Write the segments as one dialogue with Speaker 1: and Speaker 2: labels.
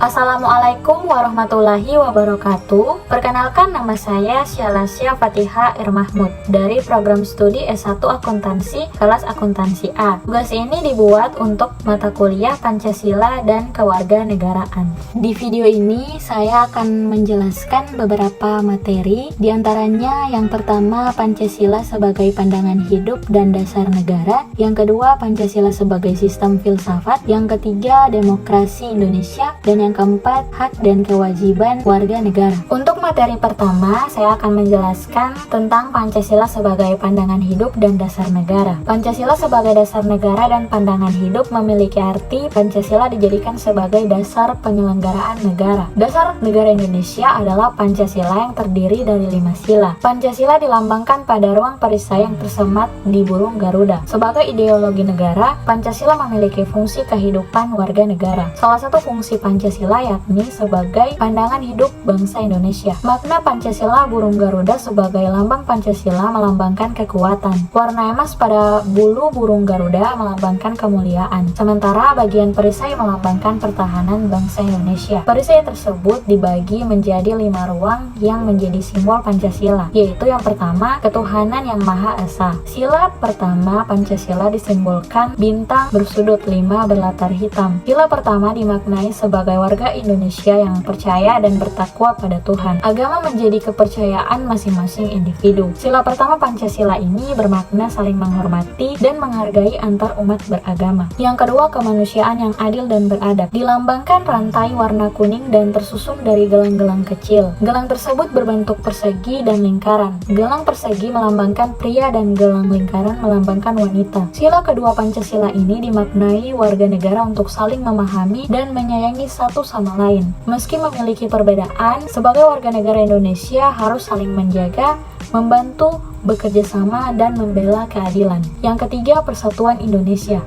Speaker 1: Assalamualaikum warahmatullahi wabarakatuh. Perkenalkan, nama saya Syalasya Fatiha Irmahmud dari program studi S1 Akuntansi kelas Akuntansi A. Tugas ini dibuat untuk mata kuliah Pancasila dan Kewarganegaraan. Di video ini saya akan menjelaskan beberapa materi, diantaranya yang pertama Pancasila sebagai pandangan hidup dan dasar negara, yang kedua Pancasila sebagai sistem filsafat, yang ketiga demokrasi Indonesia, dan yang keempat, hak dan kewajiban warga negara. Untuk materi pertama, saya akan menjelaskan tentang Pancasila sebagai pandangan hidup dan dasar negara. Pancasila sebagai dasar negara dan pandangan hidup memiliki arti Pancasila dijadikan sebagai dasar penyelenggaraan negara. Dasar negara Indonesia adalah Pancasila yang terdiri dari 5 sila. Pancasila dilambangkan pada ruang perisai yang tersemat di burung Garuda. Sebagai ideologi negara, Pancasila memiliki fungsi kehidupan warga negara. Salah satu fungsi Pancasila yakni sebagai pandangan hidup bangsa Indonesia. Makna Pancasila burung Garuda sebagai lambang Pancasila melambangkan kekuatan. Warna emas pada bulu burung Garuda melambangkan kemuliaan. Sementara bagian perisai melambangkan pertahanan bangsa Indonesia. Perisai tersebut dibagi menjadi 5 ruang yang menjadi simbol Pancasila, yaitu yang pertama, ketuhanan yang Maha Esa. Sila pertama Pancasila disimbolkan bintang bersudut 5 berlatar hitam. Sila pertama dimaknai sebagai warga Indonesia yang percaya dan bertakwa pada Tuhan. Agama menjadi kepercayaan masing-masing individu. Sila pertama Pancasila ini bermakna saling menghormati dan menghargai antar umat beragama. Yang kedua, kemanusiaan yang adil dan beradab. Dilambangkan rantai warna kuning dan tersusun dari gelang-gelang kecil. Gelang tersebut berbentuk persegi dan lingkaran. Gelang persegi melambangkan pria dan gelang lingkaran melambangkan wanita. Sila kedua Pancasila ini dimaknai warga negara untuk saling memahami dan menyayangi satu sama lain. Meski memiliki perbedaan, sebagai warga negara Indonesia harus saling menjaga, membantu, bekerja sama, dan membela keadilan. Yang ketiga, persatuan Indonesia.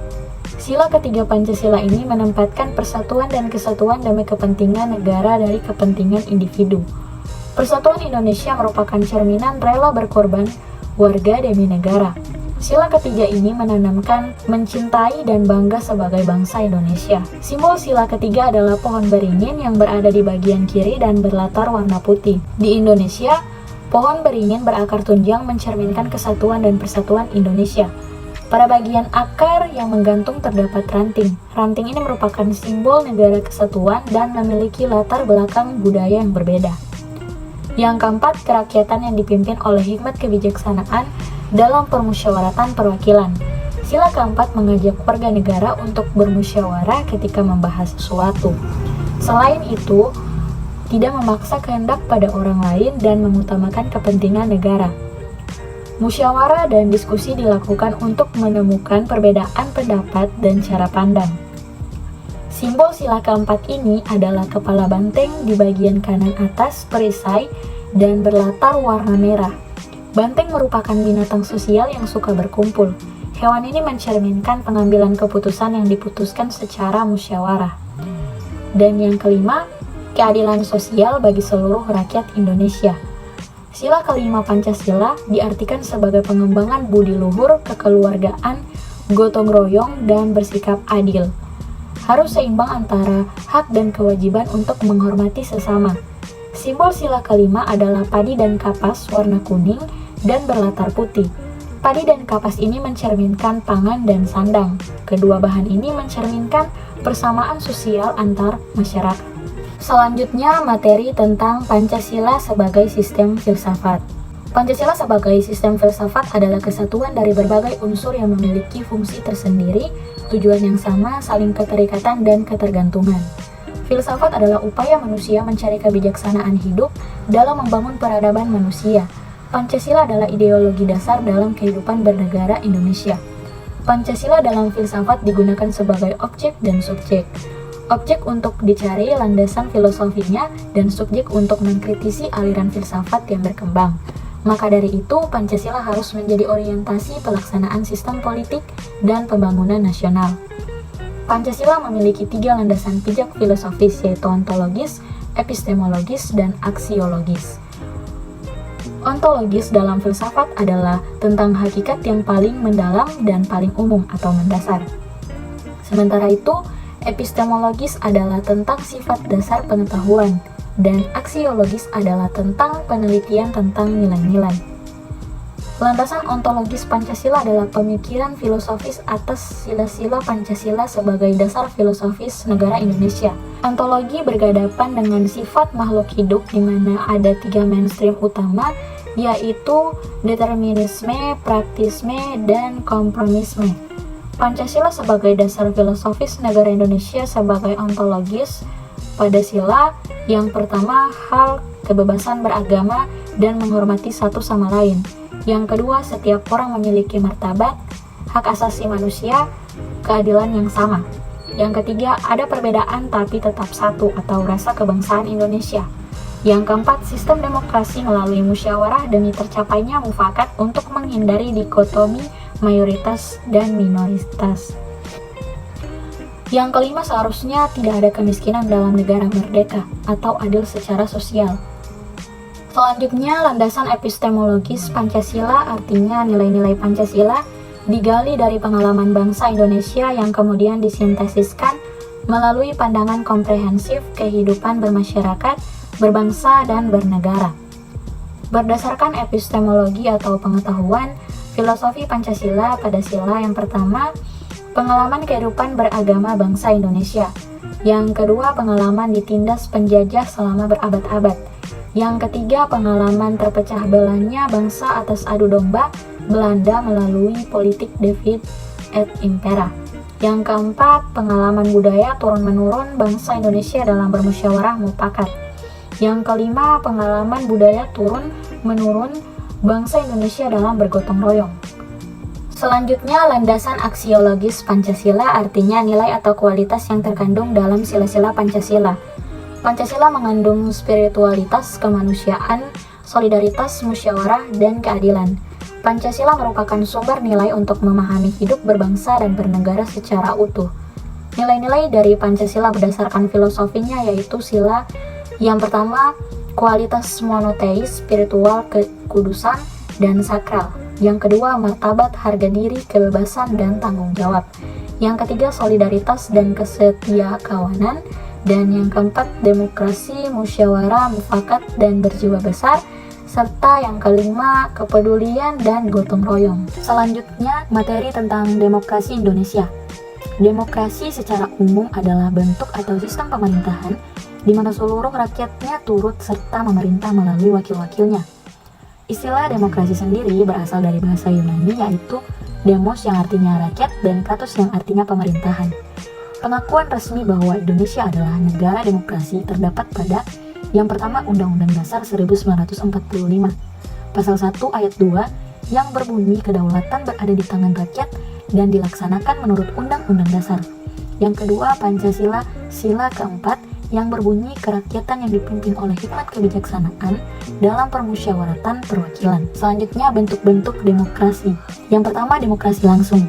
Speaker 1: Sila ketiga Pancasila ini menempatkan persatuan dan kesatuan demi kepentingan negara dari kepentingan individu. Persatuan Indonesia merupakan cerminan rela berkorban warga demi negara. Sila ketiga ini menanamkan mencintai dan bangga sebagai bangsa Indonesia. Simbol sila ketiga adalah pohon beringin yang berada di bagian kiri dan berlatar warna putih. Di Indonesia, pohon beringin berakar tunjang mencerminkan kesatuan dan persatuan Indonesia. Pada bagian akar yang menggantung terdapat ranting. Ranting ini merupakan simbol negara kesatuan dan memiliki latar belakang budaya yang berbeda. Yang keempat, kerakyatan yang dipimpin oleh hikmat kebijaksanaan dalam permusyawaratan perwakilan. Sila keempat mengajak warga negara untuk bermusyawarah ketika membahas sesuatu. Selain itu, tidak memaksa kehendak pada orang lain dan mengutamakan kepentingan negara. Musyawarah dan diskusi dilakukan untuk menemukan perbedaan pendapat dan cara pandang. Simbol sila keempat ini adalah kepala banteng di bagian kanan atas perisai dan berlatar warna merah. Banteng merupakan binatang sosial yang suka berkumpul. Hewan ini mencerminkan pengambilan keputusan yang diputuskan secara musyawarah. Dan yang kelima, keadilan sosial bagi seluruh rakyat Indonesia. Sila kelima Pancasila diartikan sebagai pengembangan budi luhur, kekeluargaan, gotong royong, dan bersikap adil. Harus seimbang antara hak dan kewajiban untuk menghormati sesama. Simbol sila kelima adalah padi dan kapas warna kuning dan berlatar putih. Padi dan kapas ini mencerminkan pangan dan sandang. Kedua bahan ini mencerminkan persamaan sosial antar masyarakat. Selanjutnya, materi tentang Pancasila sebagai sistem filsafat. Pancasila sebagai sistem filsafat adalah kesatuan dari berbagai unsur yang memiliki fungsi tersendiri, tujuan yang sama, saling keterikatan, dan ketergantungan. Filsafat adalah upaya manusia mencari kebijaksanaan hidup dalam membangun peradaban manusia. Pancasila adalah ideologi dasar dalam kehidupan bernegara Indonesia. Pancasila dalam filsafat digunakan sebagai objek dan subjek. Objek untuk dicari landasan filosofinya dan subjek untuk mengkritisi aliran filsafat yang berkembang. Maka dari itu, Pancasila harus menjadi orientasi pelaksanaan sistem politik dan pembangunan nasional. Pancasila memiliki 3 landasan pijak filosofis, yaitu ontologis, epistemologis, dan aksiologis. Ontologis dalam filsafat adalah tentang hakikat yang paling mendalam dan paling umum atau mendasar. Sementara itu, Epistemologis adalah tentang sifat dasar pengetahuan, dan aksiologis adalah tentang penelitian tentang nilai-nilai. Landasan ontologis Pancasila adalah pemikiran filosofis atas sila-sila Pancasila sebagai dasar filosofis negara Indonesia. Ontologi berhadapan dengan sifat makhluk hidup di mana ada 3 mainstream utama, yaitu determinisme, praktisme, dan kompromisme. Pancasila sebagai dasar filosofis negara Indonesia sebagai ontologis pada sila yang pertama, hal kebebasan beragama dan menghormati satu sama lain. Yang kedua, setiap orang memiliki martabat, hak asasi manusia, keadilan yang sama. Yang ketiga, ada perbedaan tapi tetap satu atau rasa kebangsaan Indonesia. Yang keempat, sistem demokrasi melalui musyawarah demi tercapainya mufakat untuk menghindari dikotomi mayoritas dan minoritas. Yang kelima, seharusnya tidak ada kemiskinan dalam negara merdeka atau adil secara sosial. Selanjutnya, landasan epistemologis Pancasila, artinya nilai-nilai Pancasila, digali dari pengalaman bangsa Indonesia yang kemudian disintesiskan melalui pandangan komprehensif kehidupan bermasyarakat, berbangsa, dan bernegara. Berdasarkan epistemologi atau pengetahuan, filosofi Pancasila pada sila yang pertama, pengalaman kehidupan beragama bangsa Indonesia. Yang kedua, pengalaman ditindas penjajah selama berabad-abad. Yang ketiga, pengalaman terpecah belahnya bangsa atas adu domba Belanda melalui politik divide et impera. Yang keempat, pengalaman budaya turun-menurun bangsa Indonesia dalam bermusyawarah mufakat. Yang kelima, pengalaman budaya turun-menurun bangsa Indonesia dalam bergotong royong. Selanjutnya, landasan aksiologis Pancasila, artinya nilai atau kualitas yang terkandung dalam sila-sila Pancasila. Pancasila mengandung spiritualitas, kemanusiaan, solidaritas, musyawarah, dan keadilan. Pancasila merupakan sumber nilai untuk memahami hidup berbangsa dan bernegara secara utuh. Nilai-nilai dari Pancasila berdasarkan filosofinya yaitu sila yang pertama, kualitas monoteis, spiritual, kekudusan, dan sakral. Yang kedua, martabat, harga diri, kebebasan, dan tanggung jawab. Yang ketiga, solidaritas dan kesetiakawanan. Dan yang keempat, demokrasi, musyawarah, mufakat, dan berjiwa besar. Serta yang kelima, kepedulian dan gotong royong. Selanjutnya, materi tentang demokrasi Indonesia. Demokrasi secara umum adalah bentuk atau sistem pemerintahan di mana seluruh rakyatnya turut serta memerintah melalui wakil-wakilnya. Istilah demokrasi sendiri berasal dari bahasa Yunani yaitu demos yang artinya rakyat dan kratos yang artinya pemerintahan. Pengakuan resmi bahwa Indonesia adalah negara demokrasi terdapat pada yang pertama Undang-Undang Dasar 1945, Pasal 1 Ayat 2 yang berbunyi kedaulatan berada di tangan rakyat dan dilaksanakan menurut Undang-Undang Dasar. Yang kedua, Pancasila, sila keempat yang berbunyi kerakyatan yang dipimpin oleh hikmat kebijaksanaan dalam permusyawaratan perwakilan. Selanjutnya, bentuk-bentuk demokrasi. Yang pertama, demokrasi langsung.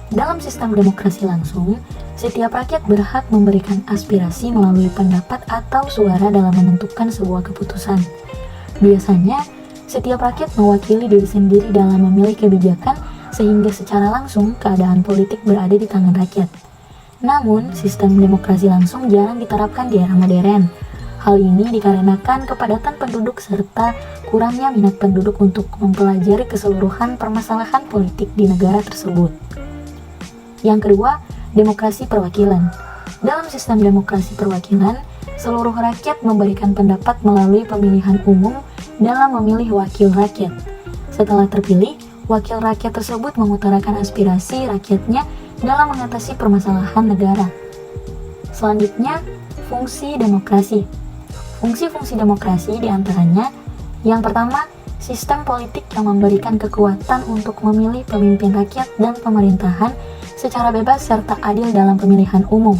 Speaker 1: Dalam sistem demokrasi langsung, setiap rakyat berhak memberikan aspirasi melalui pendapat atau suara dalam menentukan sebuah keputusan. Biasanya, setiap rakyat mewakili diri sendiri dalam memilih kebijakan sehingga secara langsung keadaan politik berada di tangan rakyat. Namun, sistem demokrasi langsung jarang diterapkan di era modern. Hal ini dikarenakan kepadatan penduduk serta kurangnya minat penduduk untuk mempelajari keseluruhan permasalahan politik di negara tersebut. Yang kedua, demokrasi perwakilan. Dalam sistem demokrasi perwakilan, seluruh rakyat memberikan pendapat melalui pemilihan umum dalam memilih wakil rakyat. Setelah terpilih, wakil rakyat tersebut mengutarakan aspirasi rakyatnya dalam mengatasi permasalahan negara. Selanjutnya, fungsi demokrasi. Fungsi-fungsi demokrasi diantaranya, yang pertama, sistem politik yang memberikan kekuatan untuk memilih pemimpin rakyat dan pemerintahan secara bebas serta adil dalam pemilihan umum.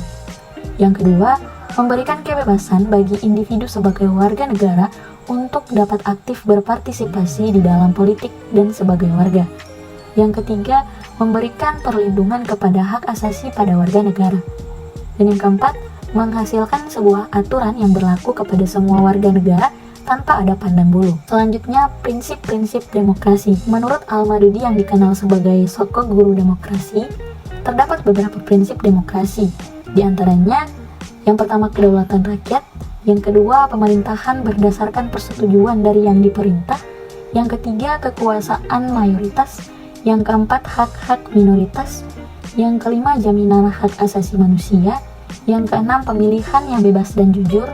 Speaker 1: Yang kedua, memberikan kebebasan bagi individu sebagai warga negara untuk dapat aktif berpartisipasi di dalam politik dan sebagai warga. Yang ketiga, memberikan perlindungan kepada hak asasi pada warga negara. Dan yang keempat, menghasilkan sebuah aturan yang berlaku kepada semua warga negara tanpa ada pandang bulu. Selanjutnya, prinsip-prinsip demokrasi. Menurut Al-Madudi yang dikenal sebagai sosok guru demokrasi, terdapat beberapa prinsip demokrasi. Di antaranya, yang pertama kedaulatan rakyat, yang kedua pemerintahan berdasarkan persetujuan dari yang diperintah, yang ketiga kekuasaan mayoritas, yang keempat hak-hak minoritas, yang kelima jaminan hak asasi manusia, yang keenam pemilihan yang bebas dan jujur,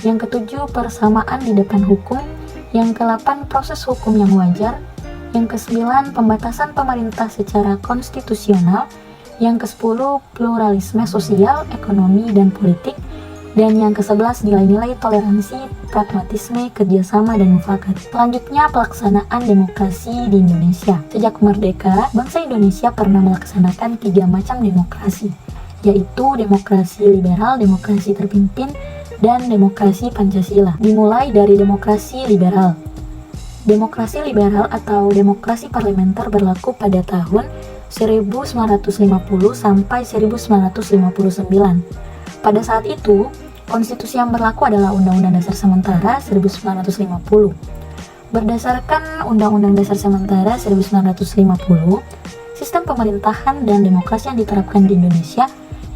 Speaker 1: yang ketujuh persamaan di depan hukum, yang kedelapan proses hukum yang wajar, yang kesembilan pembatasan pemerintah secara konstitusional, yang kesepuluh pluralisme sosial, ekonomi, dan politik, dan yang ke-11 nilai-nilai toleransi, pragmatisme, kerjasama, dan mufakat. Selanjutnya pelaksanaan demokrasi di Indonesia. Sejak merdeka, bangsa Indonesia pernah melaksanakan 3 macam demokrasi, yaitu demokrasi liberal, demokrasi terpimpin, dan demokrasi Pancasila. Dimulai dari demokrasi liberal. Demokrasi liberal atau demokrasi parlementer berlaku pada tahun 1950 sampai 1959. Pada saat itu, konstitusi yang berlaku adalah Undang-Undang Dasar Sementara 1950. Berdasarkan Undang-Undang Dasar Sementara 1950, sistem pemerintahan dan demokrasi yang diterapkan di Indonesia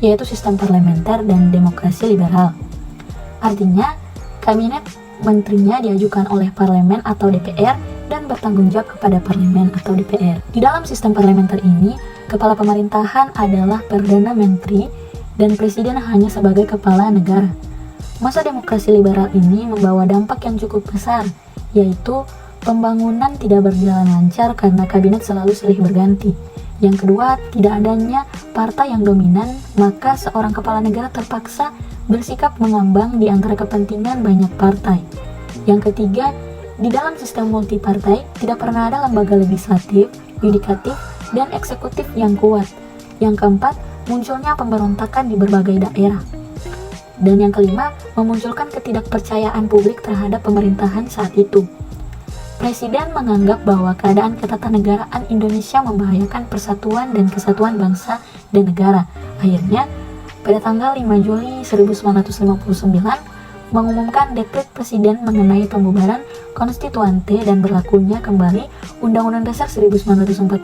Speaker 1: yaitu sistem parlementer dan demokrasi liberal. Artinya, kabinet menterinya diajukan oleh parlemen atau DPR dan bertanggung jawab kepada parlemen atau DPR. Di dalam sistem parlementer ini, kepala pemerintahan adalah Perdana Menteri dan presiden hanya sebagai kepala negara. Masa demokrasi liberal ini membawa dampak yang cukup besar, yaitu pembangunan tidak berjalan lancar karena kabinet selalu silih berganti. Yang kedua, tidak adanya partai yang dominan, maka seorang kepala negara terpaksa bersikap mengambang di antara kepentingan banyak partai. Yang ketiga, di dalam sistem multipartai tidak pernah ada lembaga legislatif, yudikatif, dan eksekutif yang kuat. Yang keempat, munculnya pemberontakan di berbagai daerah. Dan yang kelima, memunculkan ketidakpercayaan publik terhadap pemerintahan saat itu. Presiden menganggap bahwa keadaan ketatanegaraan Indonesia membahayakan persatuan dan kesatuan bangsa dan negara. Akhirnya, pada tanggal 5 Juli 1959, mengumumkan dekret presiden mengenai pembubaran konstituante dan berlakunya kembali Undang-Undang Dasar 1945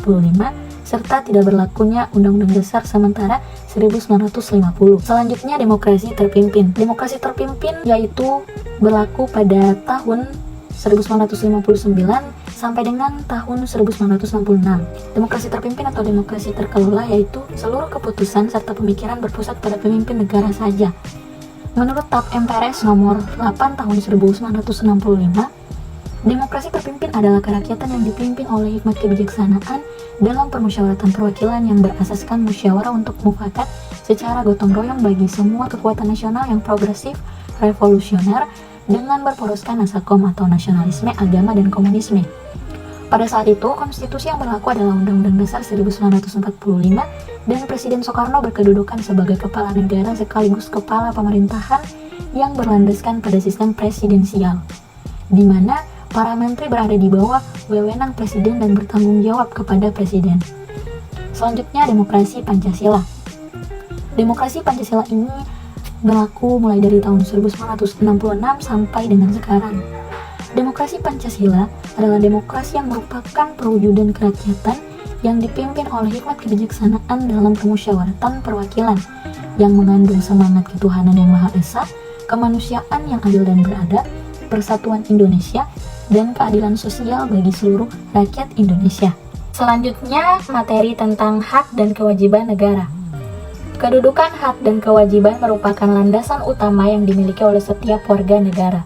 Speaker 1: serta tidak berlakunya Undang-Undang Dasar Sementara 1950. Selanjutnya demokrasi terpimpin. Demokrasi terpimpin yaitu berlaku pada tahun 1959 sampai dengan tahun 1966. Demokrasi terpimpin atau demokrasi terkelola yaitu seluruh keputusan serta pemikiran berpusat pada pemimpin negara saja. Menurut TAP MPRS nomor 8 tahun 1965, demokrasi terpimpin adalah kerakyatan yang dipimpin oleh hikmat kebijaksanaan dalam permusyawaratan perwakilan yang berasaskan musyawarah untuk mufakat secara gotong royong bagi semua kekuatan nasional yang progresif, revolusioner, dengan berporoskan nasakom atau nasionalisme, agama, dan komunisme. Pada saat itu, konstitusi yang berlaku adalah Undang-Undang Dasar 1945 dan Presiden Soekarno berkedudukan sebagai kepala negara sekaligus kepala pemerintahan yang berlandaskan pada sistem presidensial, di mana para menteri berada di bawah wewenang presiden dan bertanggung jawab kepada presiden. Selanjutnya, demokrasi Pancasila. Demokrasi Pancasila ini berlaku mulai dari tahun 1966 sampai dengan sekarang. Demokrasi Pancasila adalah demokrasi yang merupakan perwujudan kerakyatan yang dipimpin oleh hikmat kebijaksanaan dalam permusyawaratan perwakilan yang mengandung semangat ketuhanan yang Maha Esa, kemanusiaan yang adil dan beradab, persatuan Indonesia, dan keadilan sosial bagi seluruh rakyat Indonesia. Selanjutnya, materi tentang hak dan kewajiban negara. Kedudukan hak dan kewajiban merupakan landasan utama yang dimiliki oleh setiap warga negara.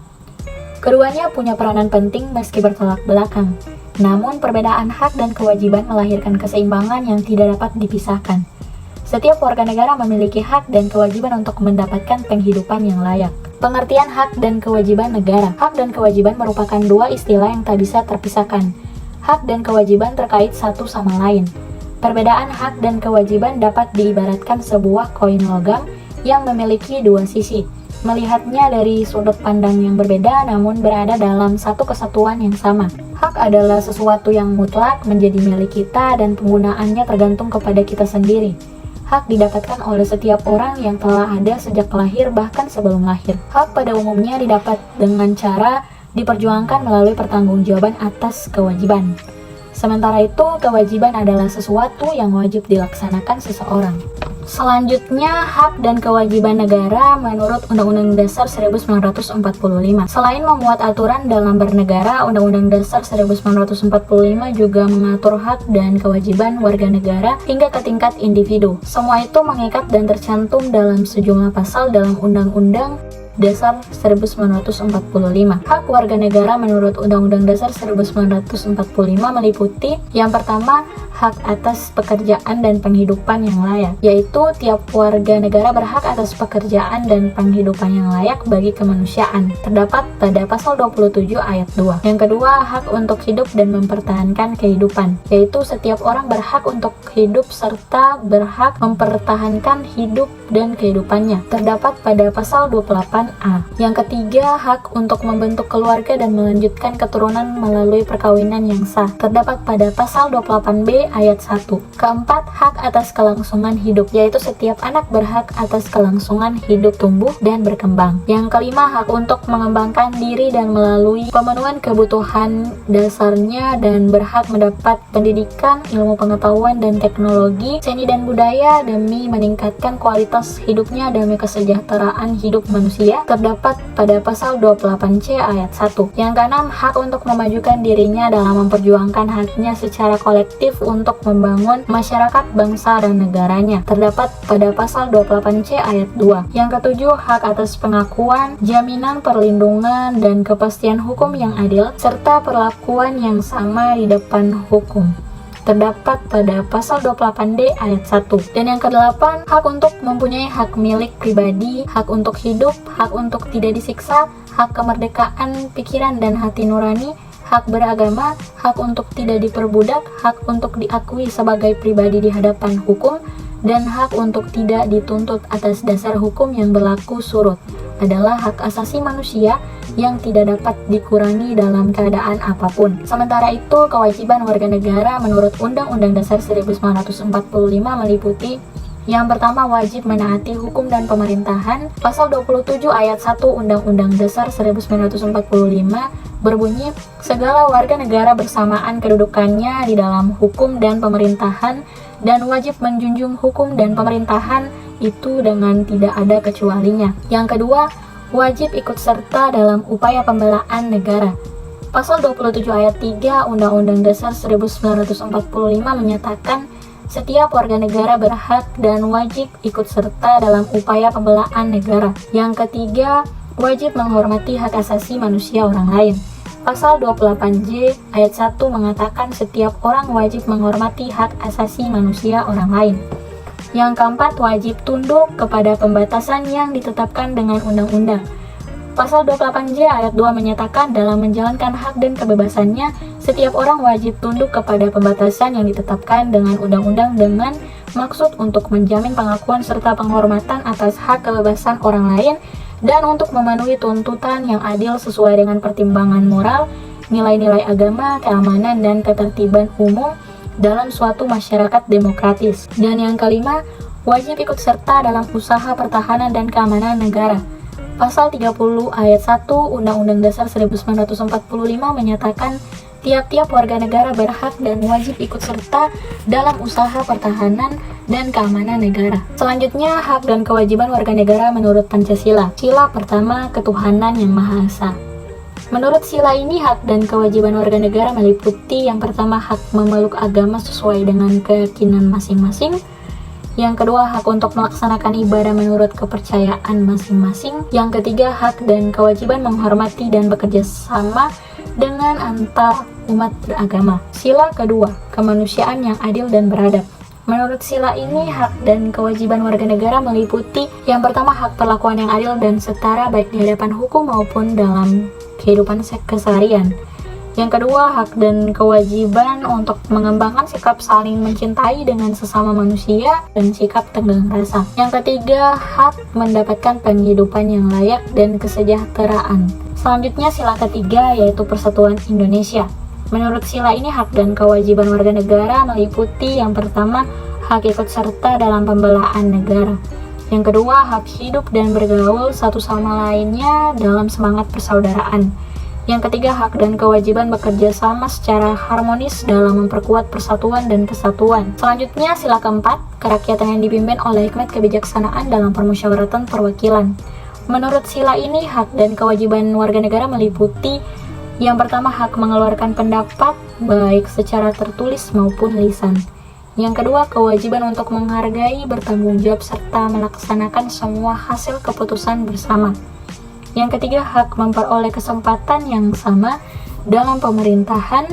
Speaker 1: Keduanya punya peranan penting meski bertolak belakang. Namun, perbedaan hak dan kewajiban melahirkan keseimbangan yang tidak dapat dipisahkan. Setiap warga negara memiliki hak dan kewajiban untuk mendapatkan penghidupan yang layak. Pengertian hak dan kewajiban negara. Hak dan kewajiban merupakan dua istilah yang tak bisa terpisahkan. Hak dan kewajiban terkait satu sama lain. Perbedaan hak dan kewajiban dapat diibaratkan sebuah koin logam yang memiliki dua sisi. Melihatnya dari sudut pandang yang berbeda namun berada dalam satu kesatuan yang sama. Hak adalah sesuatu yang mutlak menjadi milik kita dan penggunaannya tergantung kepada kita sendiri. Hak didapatkan oleh setiap orang yang telah ada sejak lahir bahkan sebelum lahir. Hak pada umumnya didapat dengan cara diperjuangkan melalui pertanggungjawaban atas kewajiban. Sementara itu, kewajiban adalah sesuatu yang wajib dilaksanakan seseorang. Selanjutnya, hak dan kewajiban negara menurut Undang-Undang Dasar 1945. Selain memuat aturan dalam bernegara, Undang-Undang Dasar 1945 juga mengatur hak dan kewajiban warga negara hingga ke tingkat individu. Semua itu mengikat dan tercantum dalam sejumlah pasal dalam Undang-Undang Dasar 1945. Hak warga negara menurut Undang-Undang Dasar 1945 meliputi yang pertama, hak atas pekerjaan dan penghidupan yang layak, yaitu tiap warga negara berhak atas pekerjaan dan penghidupan yang layak bagi kemanusiaan, terdapat pada pasal 27 ayat 2. Yang kedua, hak untuk hidup dan mempertahankan kehidupan, yaitu setiap orang berhak untuk hidup serta berhak mempertahankan hidup dan kehidupannya, terdapat pada pasal 28A. Yang ketiga, hak untuk membentuk keluarga dan melanjutkan keturunan melalui perkawinan yang sah, terdapat pada pasal 28B ayat 1. Keempat, hak atas kelangsungan hidup, yaitu setiap anak berhak atas kelangsungan hidup tumbuh dan berkembang. Yang kelima, hak untuk mengembangkan diri dan melalui pemenuhan kebutuhan dasarnya dan berhak mendapat pendidikan, ilmu pengetahuan dan teknologi, seni dan budaya demi meningkatkan kualitas hidupnya demi kesejahteraan hidup manusia, terdapat pada pasal 28C ayat 1. Yang keenam, hak untuk memajukan dirinya dalam memperjuangkan haknya secara kolektif untuk membangun masyarakat, bangsa, dan negaranya, terdapat pada pasal 28C ayat 2. Yang ketujuh, hak atas pengakuan, jaminan perlindungan, dan kepastian hukum yang adil, serta perlakuan yang sama di depan hukum, terdapat pada pasal 28D ayat 1. Dan yang kedelapan, hak untuk mempunyai hak milik pribadi, hak untuk hidup, hak untuk tidak disiksa, hak kemerdekaan pikiran dan hati nurani, hak beragama, hak untuk tidak diperbudak, hak untuk diakui sebagai pribadi di hadapan hukum, dan hak untuk tidak dituntut atas dasar hukum yang berlaku surut adalah hak asasi manusia yang tidak dapat dikurangi dalam keadaan apapun. Sementara itu, kewajiban warga negara menurut Undang-Undang Dasar 1945 meliputi yang pertama, wajib menaati hukum dan pemerintahan. Pasal 27 ayat 1 Undang-Undang Dasar 1945 berbunyi, segala warga negara bersamaan kedudukannya di dalam hukum dan pemerintahan dan wajib menjunjung hukum dan pemerintahan itu dengan tidak ada kecualinya. Yang kedua, wajib ikut serta dalam upaya pembelaan negara. Pasal 27 ayat 3 Undang-Undang Dasar 1945 menyatakan setiap warga negara berhak dan wajib ikut serta dalam upaya pembelaan negara. Yang ketiga, wajib menghormati hak asasi manusia orang lain. Pasal 28J ayat 1 mengatakan setiap orang wajib menghormati hak asasi manusia orang lain. Yang keempat, wajib tunduk kepada pembatasan yang ditetapkan dengan undang-undang. Pasal 28J ayat 2 menyatakan dalam menjalankan hak dan kebebasannya, setiap orang wajib tunduk kepada pembatasan yang ditetapkan dengan undang-undang dengan maksud untuk menjamin pengakuan serta penghormatan atas hak kebebasan orang lain dan untuk memenuhi tuntutan yang adil sesuai dengan pertimbangan moral, nilai-nilai agama, keamanan, dan ketertiban umum dalam suatu masyarakat demokratis. Dan yang kelima, wajib ikut serta dalam usaha pertahanan dan keamanan negara. Pasal 30 ayat 1 Undang-Undang Dasar 1945 menyatakan tiap-tiap warga negara berhak dan wajib ikut serta dalam usaha pertahanan dan keamanan negara. Selanjutnya, hak dan kewajiban warga negara menurut Pancasila. Sila pertama, ketuhanan yang Maha Esa. Menurut sila ini, hak dan kewajiban warga negara meliputi yang pertama, hak memeluk agama sesuai dengan keyakinan masing-masing. Yang kedua, hak untuk melaksanakan ibadah menurut kepercayaan masing-masing. Yang ketiga, hak dan kewajiban menghormati dan bekerja sama dengan antar umat beragama. Sila kedua, kemanusiaan yang adil dan beradab. Menurut sila ini, hak dan kewajiban warga negara meliputi yang pertama, hak perlakuan yang adil dan setara baik di hadapan hukum maupun dalam kehidupan keseharian. Yang kedua, hak dan kewajiban untuk mengembangkan sikap saling mencintai dengan sesama manusia dan sikap tenggang rasa. Yang ketiga, hak mendapatkan penghidupan yang layak dan kesejahteraan. Selanjutnya, sila ketiga yaitu Persatuan Indonesia. Menurut sila ini, hak dan kewajiban warga negara meliputi yang pertama, hak ikut serta dalam pembelaan negara. Yang kedua, hak hidup dan bergaul satu sama lainnya dalam semangat persaudaraan. Yang ketiga, hak dan kewajiban bekerja sama secara harmonis dalam memperkuat persatuan dan kesatuan. Selanjutnya, sila keempat, kerakyatan yang dipimpin oleh hikmat kebijaksanaan dalam permusyawaratan perwakilan. Menurut sila ini, hak dan kewajiban warga negara meliputi yang pertama, hak mengeluarkan pendapat baik secara tertulis maupun lisan. Yang kedua, kewajiban untuk menghargai, bertanggung jawab, serta melaksanakan semua hasil keputusan bersama. Yang ketiga, hak memperoleh kesempatan yang sama dalam pemerintahan,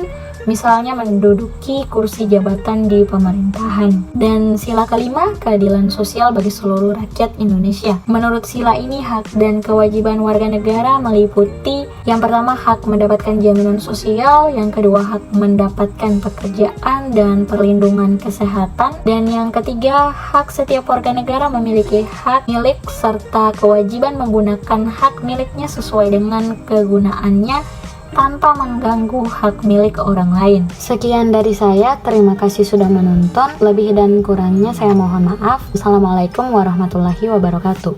Speaker 1: misalnya menduduki kursi jabatan di pemerintahan. Dan sila kelima, keadilan sosial bagi seluruh rakyat Indonesia. Menurut sila ini, hak dan kewajiban warga negara meliputi yang pertama, hak mendapatkan jaminan sosial, yang kedua, hak mendapatkan pekerjaan dan perlindungan kesehatan, dan yang ketiga, hak setiap warga negara memiliki hak milik serta kewajiban menggunakan hak miliknya sesuai dengan kegunaannya tanpa mengganggu hak milik orang lain. Sekian dari saya, terima kasih sudah menonton. Lebih dan kurangnya saya mohon maaf. Assalamualaikum warahmatullahi wabarakatuh.